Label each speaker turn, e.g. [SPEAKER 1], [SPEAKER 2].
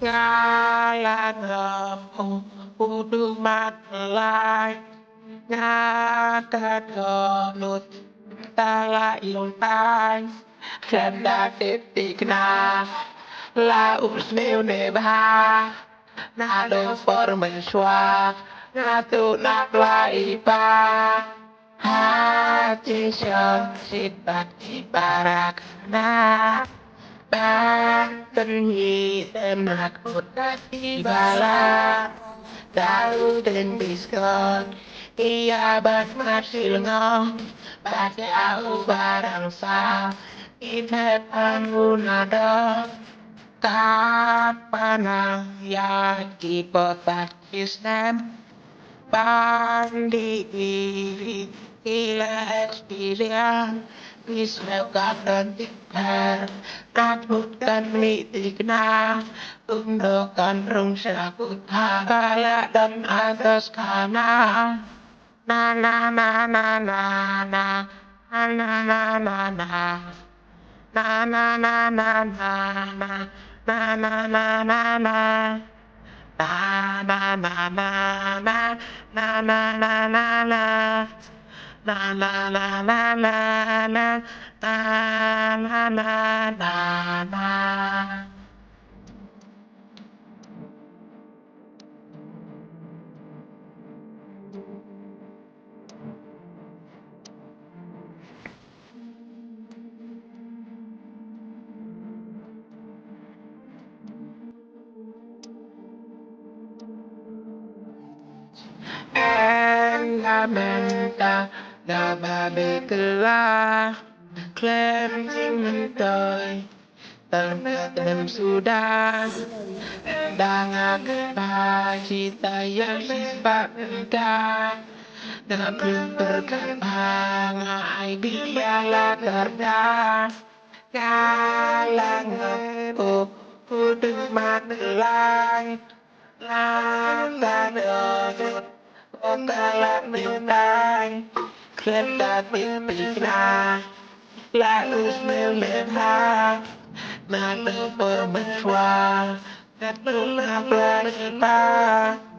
[SPEAKER 1] Nga là ngờ phụ nữ mặt lại Nga ta thờ nụt ta lại lòng tai Khen đã tiếp tịch na La usmeu neba Na do formen schwa Na tu na plai pa Hati syang sit bati barak na Ban tân nhi tem lạc một đát đi bà la Daru den biskon Iya bat masil ngong Baca barang sa Inhet angunada Kapanang yaki potak isnem Bandi gila experience Bismel dan tikar Ratbutan mitikna Undokan rung syakut Kala dan atas kana Na na na na na na Na na na na na Na na na na na na Na na na na na Na na na na na Na na na na na La la la la la la la la la la la En la menta la ba bê la cleansing đời tầng tem sudah đang ba cita yang sifat dengan berkembang ai biarlah terdah kalangan udah mati lain lan Ontalat minai Klendat mimikna Laus milikha Nang bermenchua Dan lulah berlimpah